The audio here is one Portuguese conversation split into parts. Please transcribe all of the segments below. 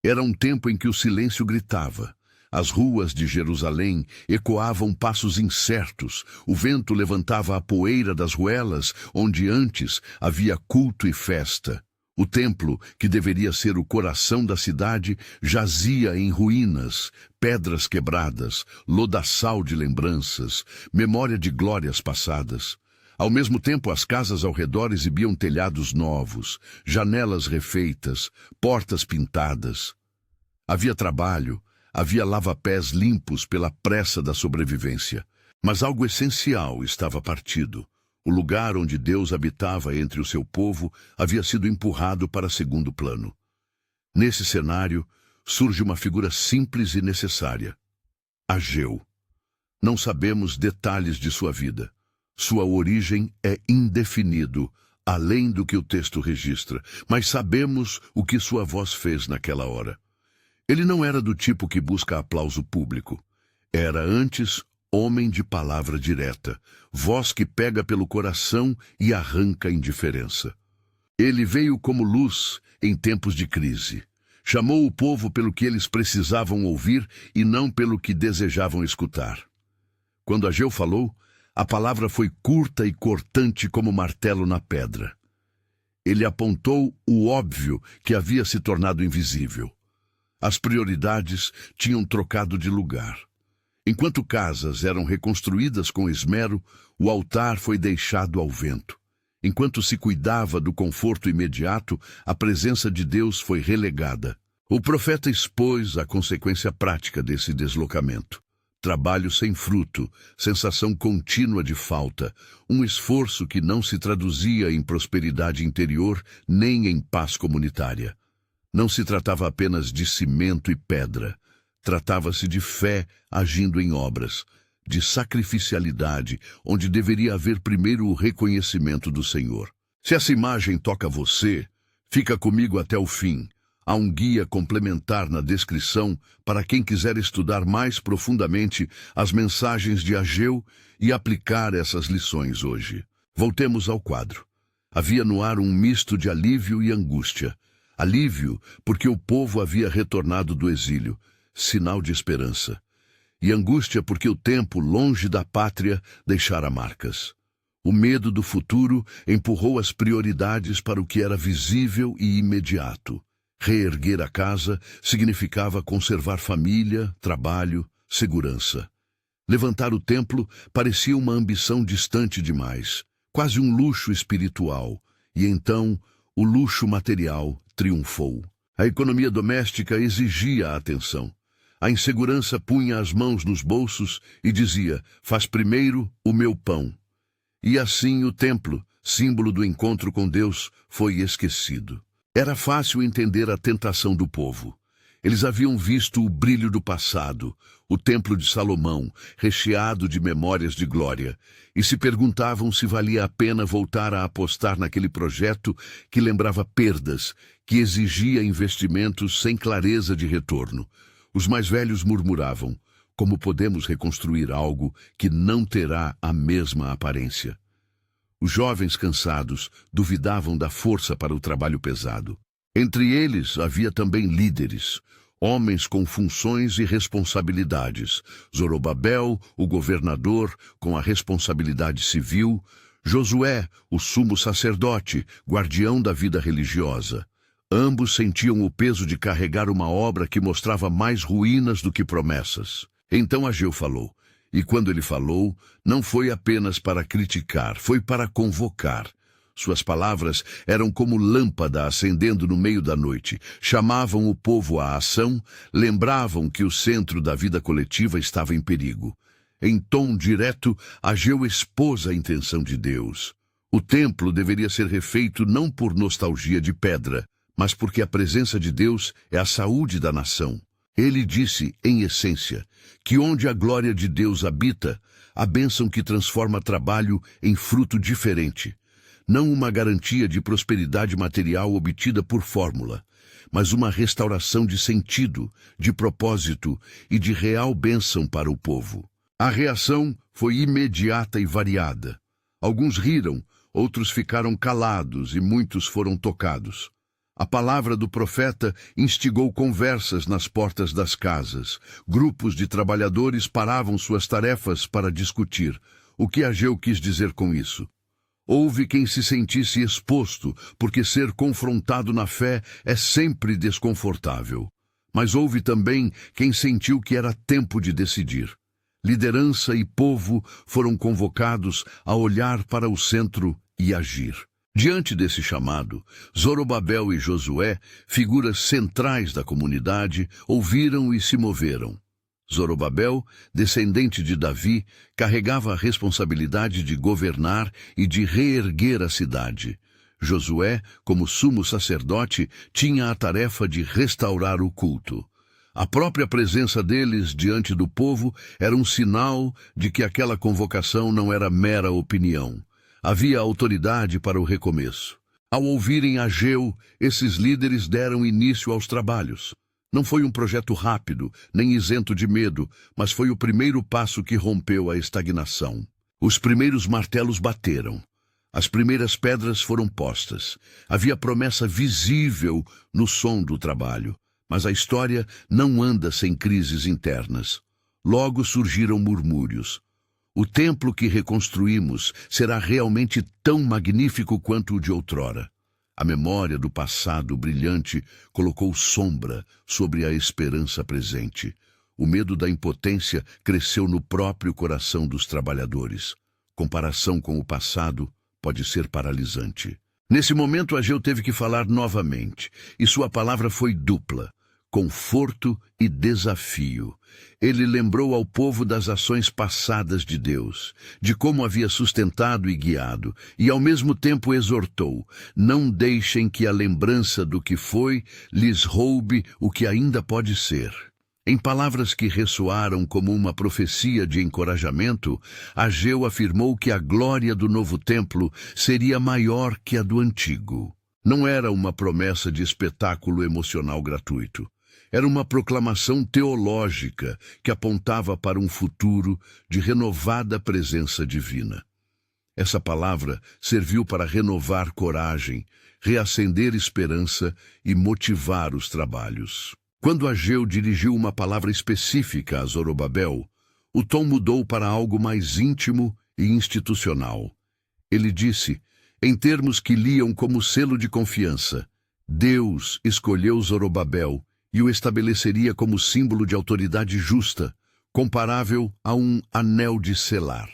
Era um tempo em que o silêncio gritava. As ruas de Jerusalém ecoavam passos incertos, o vento levantava a poeira das ruelas, onde antes havia culto e festa. O templo, que deveria ser o coração da cidade, jazia em ruínas, pedras quebradas, lodaçal de lembranças, memória de glórias passadas. Ao mesmo tempo, as casas ao redor exibiam telhados novos, janelas refeitas, portas pintadas. Havia trabalho, havia lava-pés limpos pela pressa da sobrevivência. Mas algo essencial estava partido. O lugar onde Deus habitava entre o seu povo havia sido empurrado para segundo plano. Nesse cenário, surge uma figura simples e necessária: Ageu. Não sabemos detalhes de sua vida. Sua origem é indefinido, além do que o texto registra, mas sabemos o que sua voz fez naquela hora. Ele não era do tipo que busca aplauso público. Era antes homem de palavra direta, voz que pega pelo coração e arranca a indiferença. Ele veio como luz em tempos de crise. Chamou o povo pelo que eles precisavam ouvir e não pelo que desejavam escutar. Quando Ageu falou, a palavra foi curta e cortante como martelo na pedra. Ele apontou o óbvio que havia se tornado invisível. As prioridades tinham trocado de lugar. Enquanto casas eram reconstruídas com esmero, o altar foi deixado ao vento. Enquanto se cuidava do conforto imediato, a presença de Deus foi relegada. O profeta expôs a consequência prática desse deslocamento. Trabalho sem fruto, sensação contínua de falta, um esforço que não se traduzia em prosperidade interior nem em paz comunitária. Não se tratava apenas de cimento e pedra. Tratava-se de fé agindo em obras, de sacrificialidade, onde deveria haver primeiro o reconhecimento do Senhor. Se essa imagem toca você, fica comigo até o fim. Há um guia complementar na descrição para quem quiser estudar mais profundamente as mensagens de Ageu e aplicar essas lições hoje. Voltemos ao quadro. Havia no ar um misto de alívio e angústia. Alívio porque o povo havia retornado do exílio, sinal de esperança. E angústia porque o tempo, longe da pátria, deixara marcas. O medo do futuro empurrou as prioridades para o que era visível e imediato. Reerguer a casa significava conservar família, trabalho, segurança. Levantar o templo parecia uma ambição distante demais, quase um luxo espiritual. E então, o luxo material triunfou. A economia doméstica exigia a atenção. A insegurança punha as mãos nos bolsos e dizia: faz primeiro o meu pão. E assim o templo, símbolo do encontro com Deus, foi esquecido. Era fácil entender a tentação do povo. Eles haviam visto o brilho do passado, o templo de Salomão, recheado de memórias de glória, e se perguntavam se valia a pena voltar a apostar naquele projeto que lembrava perdas, que exigia investimentos sem clareza de retorno. Os mais velhos murmuravam: como podemos reconstruir algo que não terá a mesma aparência? Os jovens cansados duvidavam da força para o trabalho pesado. Entre eles havia também líderes, homens com funções e responsabilidades. Zorobabel, o governador, com a responsabilidade civil. Josué, o sumo sacerdote, guardião da vida religiosa. Ambos sentiam o peso de carregar uma obra que mostrava mais ruínas do que promessas. Então Ageu falou. E quando ele falou, não foi apenas para criticar, foi para convocar. Suas palavras eram como lâmpada acendendo no meio da noite. Chamavam o povo à ação, lembravam que o centro da vida coletiva estava em perigo. Em tom direto, Ageu expôs a intenção de Deus. O templo deveria ser refeito não por nostalgia de pedra, mas porque a presença de Deus é a saúde da nação. Ele disse, em essência, que onde a glória de Deus habita, a bênção que transforma trabalho em fruto diferente. Não uma garantia de prosperidade material obtida por fórmula, mas uma restauração de sentido, de propósito e de real bênção para o povo. A reação foi imediata e variada. Alguns riram, outros ficaram calados e muitos foram tocados. A palavra do profeta instigou conversas nas portas das casas. Grupos de trabalhadores paravam suas tarefas para discutir. O que Ageu quis dizer com isso? Houve quem se sentisse exposto, porque ser confrontado na fé é sempre desconfortável. Mas houve também quem sentiu que era tempo de decidir. Liderança e povo foram convocados a olhar para o centro e agir. Diante desse chamado, Zorobabel e Josué, figuras centrais da comunidade, ouviram e se moveram. Zorobabel, descendente de Davi, carregava a responsabilidade de governar e de reerguer a cidade. Josué, como sumo sacerdote, tinha a tarefa de restaurar o culto. A própria presença deles diante do povo era um sinal de que aquela convocação não era mera opinião. Havia autoridade para o recomeço. Ao ouvirem Ageu, esses líderes deram início aos trabalhos. Não foi um projeto rápido, nem isento de medo, mas foi o primeiro passo que rompeu a estagnação. Os primeiros martelos bateram. As primeiras pedras foram postas. Havia promessa visível no som do trabalho. Mas a história não anda sem crises internas. Logo surgiram murmúrios. O templo que reconstruímos será realmente tão magnífico quanto o de outrora. A memória do passado brilhante colocou sombra sobre a esperança presente. O medo da impotência cresceu no próprio coração dos trabalhadores. Comparação com o passado pode ser paralisante. Nesse momento, Ageu teve que falar novamente, e sua palavra foi dupla: conforto e desafio. Ele lembrou ao povo das ações passadas de Deus, de como havia sustentado e guiado, e ao mesmo tempo exortou: não deixem que a lembrança do que foi lhes roube o que ainda pode ser. Em palavras que ressoaram como uma profecia de encorajamento, Ageu afirmou que a glória do novo templo seria maior que a do antigo. Não era uma promessa de espetáculo emocional gratuito. Era uma proclamação teológica que apontava para um futuro de renovada presença divina. Essa palavra serviu para renovar coragem, reacender esperança e motivar os trabalhos. Quando Ageu dirigiu uma palavra específica a Zorobabel, o tom mudou para algo mais íntimo e institucional. Ele disse, em termos que liam como selo de confiança: Deus escolheu Zorobabel e o estabeleceria como símbolo de autoridade justa, comparável a um anel de selar.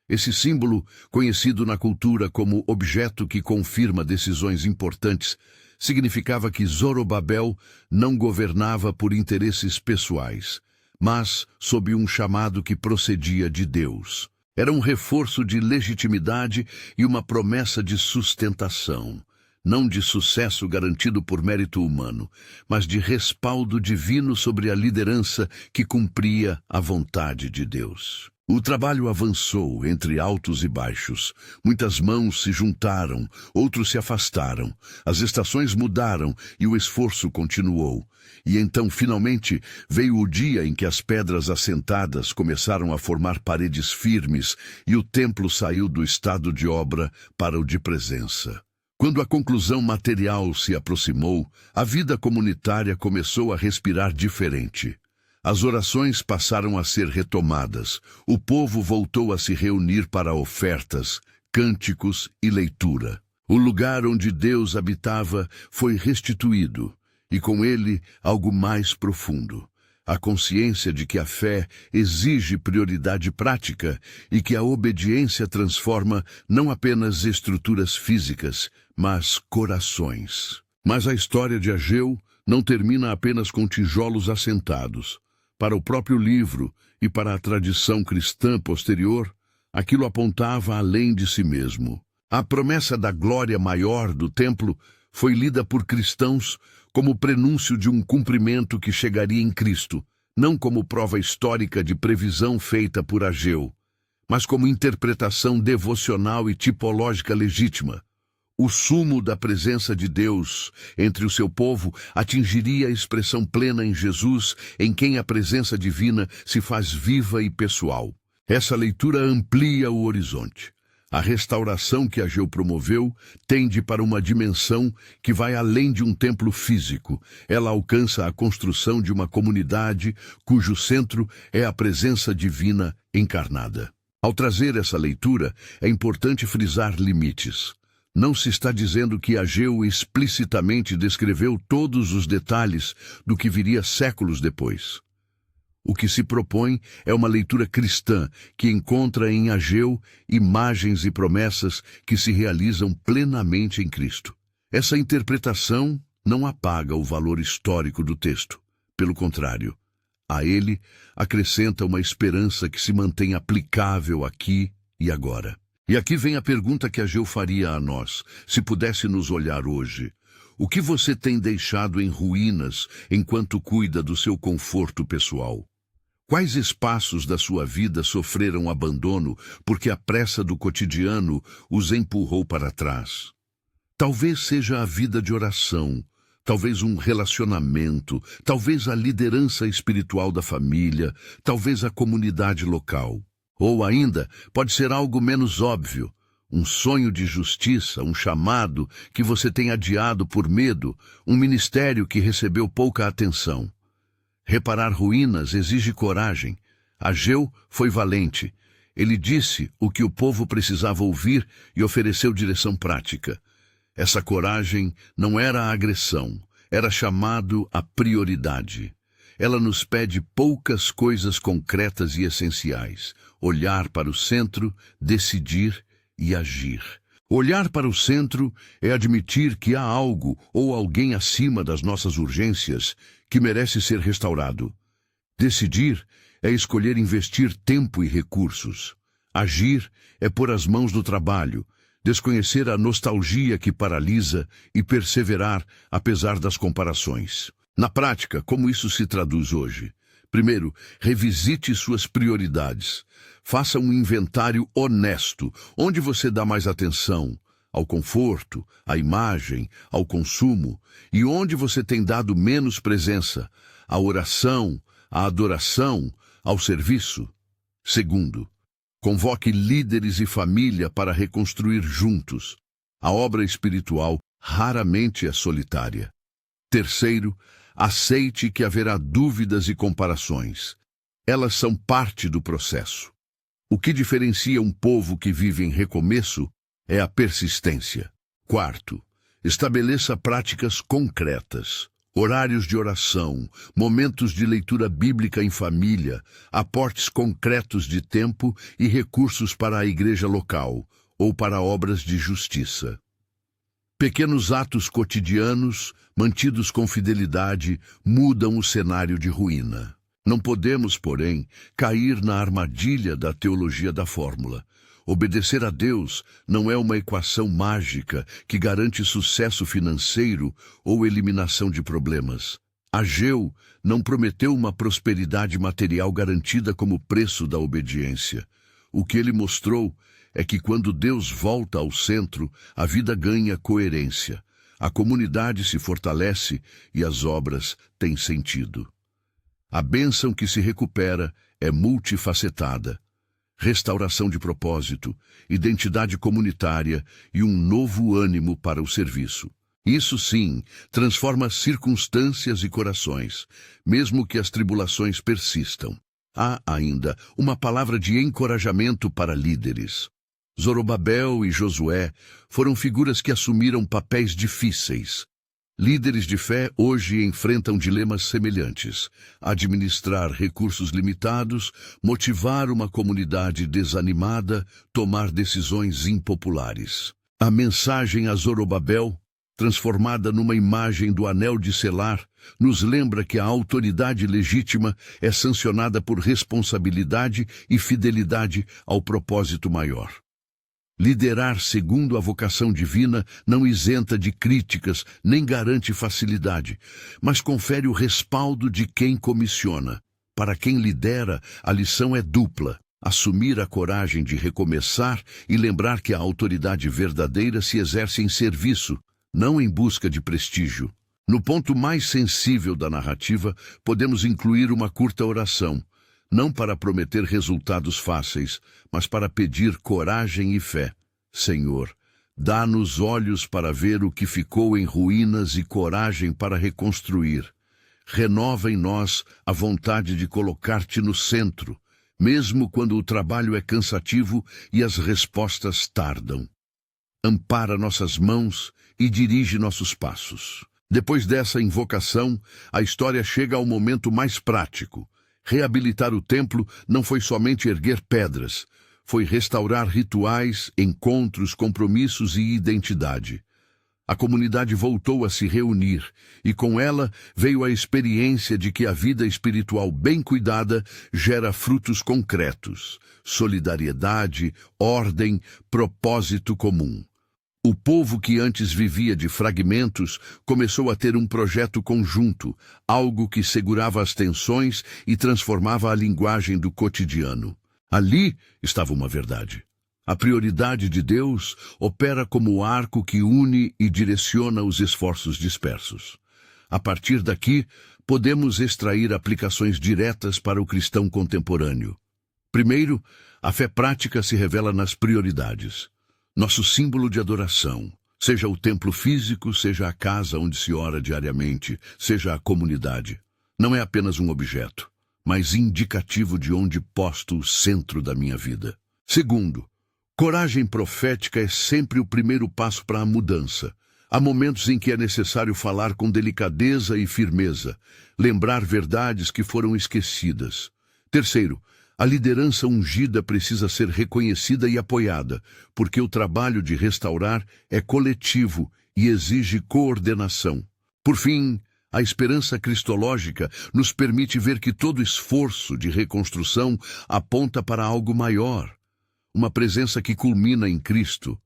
Esse símbolo, conhecido na cultura como objeto que confirma decisões importantes, significava que Zorobabel não governava por interesses pessoais, mas sob um chamado que procedia de Deus. Era um reforço de legitimidade e uma promessa de sustentação. Não de sucesso garantido por mérito humano, mas de respaldo divino sobre a liderança que cumpria a vontade de Deus. O trabalho avançou entre altos e baixos. Muitas mãos se juntaram, outros se afastaram. As estações mudaram e o esforço continuou. E então, finalmente, veio o dia em que as pedras assentadas começaram a formar paredes firmes e o templo saiu do estado de obra para o de presença. Quando a conclusão material se aproximou, a vida comunitária começou a respirar diferente. As orações passaram a ser retomadas. O povo voltou a se reunir para ofertas, cânticos e leitura. O lugar onde Deus habitava foi restituído, e com ele algo mais profundo. A consciência de que a fé exige prioridade prática e que a obediência transforma não apenas estruturas físicas, mas corações. Mas a história de Ageu não termina apenas com tijolos assentados. Para o próprio livro e para a tradição cristã posterior, aquilo apontava além de si mesmo. A promessa da glória maior do templo foi lida por cristãos como prenúncio de um cumprimento que chegaria em Cristo, não como prova histórica de previsão feita por Ageu, mas como interpretação devocional e tipológica legítima. O sumo da presença de Deus entre o seu povo atingiria a expressão plena em Jesus, em quem a presença divina se faz viva e pessoal. Essa leitura amplia o horizonte. A restauração que Ageu promoveu tende para uma dimensão que vai além de um templo físico. Ela alcança a construção de uma comunidade cujo centro é a presença divina encarnada. Ao trazer essa leitura, é importante frisar limites. Não se está dizendo que Ageu explicitamente descreveu todos os detalhes do que viria séculos depois. O que se propõe é uma leitura cristã que encontra em Ageu imagens e promessas que se realizam plenamente em Cristo. Essa interpretação não apaga o valor histórico do texto. Pelo contrário, a ele acrescenta uma esperança que se mantém aplicável aqui e agora. E aqui vem a pergunta que Ageu faria a nós, se pudesse nos olhar hoje. O que você tem deixado em ruínas enquanto cuida do seu conforto pessoal? Quais espaços da sua vida sofreram abandono porque a pressa do cotidiano os empurrou para trás? Talvez seja a vida de oração, talvez um relacionamento, talvez a liderança espiritual da família, talvez a comunidade local. Ou ainda, pode ser algo menos óbvio, um sonho de justiça, um chamado que você tem adiado por medo, um ministério que recebeu pouca atenção. Reparar ruínas exige coragem. Ageu foi valente. Ele disse o que o povo precisava ouvir e ofereceu direção prática. Essa coragem não era agressão, era chamado a prioridade. Ela nos pede poucas coisas concretas e essenciais. Olhar para o centro, decidir e agir. Olhar para o centro é admitir que há algo ou alguém acima das nossas urgências que merece ser restaurado. Decidir é escolher investir tempo e recursos. Agir é pôr as mãos no trabalho, desconhecer a nostalgia que paralisa e perseverar apesar das comparações. Na prática, como isso se traduz hoje? Primeiro, revisite suas prioridades. Faça um inventário honesto, onde você dá mais atenção ao conforto, à imagem, ao consumo, e onde você tem dado menos presença, à oração, à adoração, ao serviço. Segundo, convoque líderes e família para reconstruir juntos. A obra espiritual raramente é solitária. Terceiro, aceite que haverá dúvidas e comparações. Elas são parte do processo. O que diferencia um povo que vive em recomeço é a persistência. Quarto, estabeleça práticas concretas. Horários de oração, momentos de leitura bíblica em família, aportes concretos de tempo e recursos para a igreja local ou para obras de justiça. Pequenos atos cotidianos, mantidos com fidelidade, mudam o cenário de ruína. Não podemos, porém, cair na armadilha da teologia da fórmula. Obedecer a Deus não é uma equação mágica que garante sucesso financeiro ou eliminação de problemas. Ageu não prometeu uma prosperidade material garantida como preço da obediência. O que ele mostrou é que quando Deus volta ao centro, a vida ganha coerência, a comunidade se fortalece e as obras têm sentido. A bênção que se recupera é multifacetada. Restauração de propósito, identidade comunitária e um novo ânimo para o serviço. Isso sim, transforma circunstâncias e corações, mesmo que as tribulações persistam. Há ainda uma palavra de encorajamento para líderes. Zorobabel e Josué foram figuras que assumiram papéis difíceis. Líderes de fé hoje enfrentam dilemas semelhantes: administrar recursos limitados, motivar uma comunidade desanimada, tomar decisões impopulares. A mensagem a Zorobabel, transformada numa imagem do anel de selar, nos lembra que a autoridade legítima é sancionada por responsabilidade e fidelidade ao propósito maior. Liderar segundo a vocação divina não isenta de críticas nem garante facilidade, mas confere o respaldo de quem comissiona. Para quem lidera, a lição é dupla: assumir a coragem de recomeçar e lembrar que a autoridade verdadeira se exerce em serviço, não em busca de prestígio. No ponto mais sensível da narrativa, podemos incluir uma curta oração, não para prometer resultados fáceis, mas para pedir coragem e fé. Senhor, dá-nos olhos para ver o que ficou em ruínas e coragem para reconstruir. Renova em nós a vontade de colocar-te no centro, mesmo quando o trabalho é cansativo e as respostas tardam. Ampara nossas mãos e dirige nossos passos. Depois dessa invocação, a história chega ao momento mais prático. Reabilitar o templo não foi somente erguer pedras, foi restaurar rituais, encontros, compromissos e identidade. A comunidade voltou a se reunir, e com ela veio a experiência de que a vida espiritual bem cuidada gera frutos concretos: solidariedade, ordem, propósito comum. O povo que antes vivia de fragmentos começou a ter um projeto conjunto, algo que segurava as tensões e transformava a linguagem do cotidiano. Ali estava uma verdade. A prioridade de Deus opera como o arco que une e direciona os esforços dispersos. A partir daqui, podemos extrair aplicações diretas para o cristão contemporâneo. Primeiro, a fé prática se revela nas prioridades. Nosso símbolo de adoração, seja o templo físico, seja a casa onde se ora diariamente, seja a comunidade, não é apenas um objeto, mas indicativo de onde posto o centro da minha vida. Segundo, coragem profética é sempre o primeiro passo para a mudança. Há momentos em que é necessário falar com delicadeza e firmeza, lembrar verdades que foram esquecidas. Terceiro, a liderança ungida precisa ser reconhecida e apoiada, porque o trabalho de restaurar é coletivo e exige coordenação. Por fim, a esperança cristológica nos permite ver que todo esforço de reconstrução aponta para algo maior, uma presença que culmina em Cristo.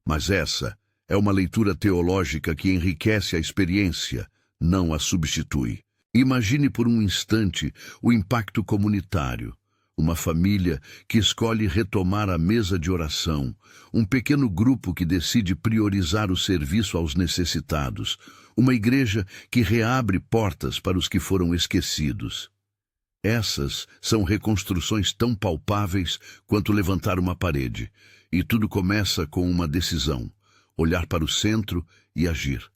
Mas essa é uma leitura teológica que enriquece a experiência, não a substitui. Imagine por um instante o impacto comunitário. Uma família que escolhe retomar a mesa de oração, um pequeno grupo que decide priorizar o serviço aos necessitados, uma igreja que reabre portas para os que foram esquecidos. Essas são reconstruções tão palpáveis quanto levantar uma parede, e tudo começa com uma decisão: olhar para o centro e agir.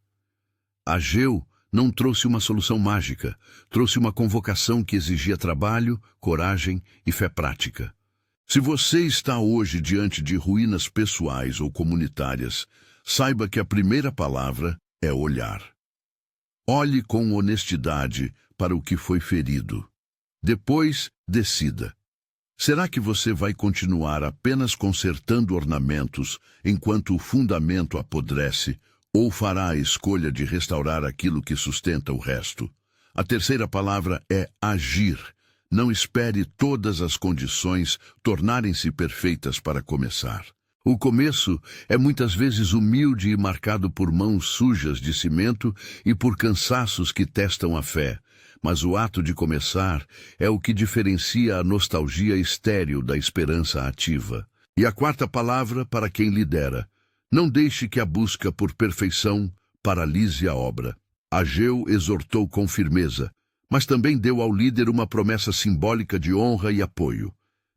Ageu não trouxe uma solução mágica, trouxe uma convocação que exigia trabalho, coragem e fé prática. Se você está hoje diante de ruínas pessoais ou comunitárias, saiba que a primeira palavra é olhar. Olhe com honestidade para o que foi ferido. Depois, decida. Será que você vai continuar apenas consertando ornamentos enquanto o fundamento apodrece, ou fará a escolha de restaurar aquilo que sustenta o resto? A terceira palavra é agir. Não espere todas as condições tornarem-se perfeitas para começar. O começo é muitas vezes humilde e marcado por mãos sujas de cimento e por cansaços que testam a fé. Mas o ato de começar é o que diferencia a nostalgia estéril da esperança ativa. E a quarta palavra para quem lidera: não deixe que a busca por perfeição paralise a obra. Ageu exortou com firmeza, mas também deu ao líder uma promessa simbólica de honra e apoio.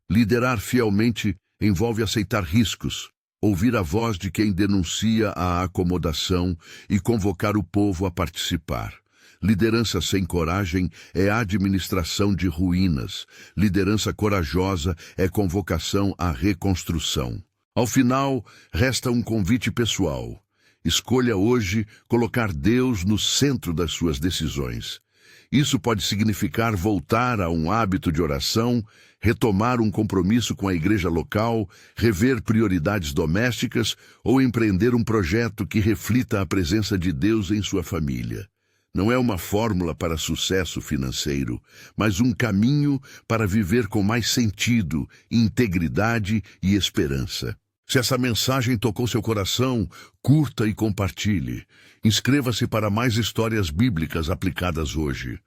Liderar fielmente envolve aceitar riscos, ouvir a voz de quem denuncia a acomodação e convocar o povo a participar. Liderança sem coragem é administração de ruínas. Liderança corajosa é convocação à reconstrução. Ao final, resta um convite pessoal. Escolha hoje colocar Deus no centro das suas decisões. Isso pode significar voltar a um hábito de oração, retomar um compromisso com a igreja local, rever prioridades domésticas ou empreender um projeto que reflita a presença de Deus em sua família. Não é uma fórmula para sucesso financeiro, mas um caminho para viver com mais sentido, integridade e esperança. Se essa mensagem tocou seu coração, curta e compartilhe. Inscreva-se para mais histórias bíblicas aplicadas hoje.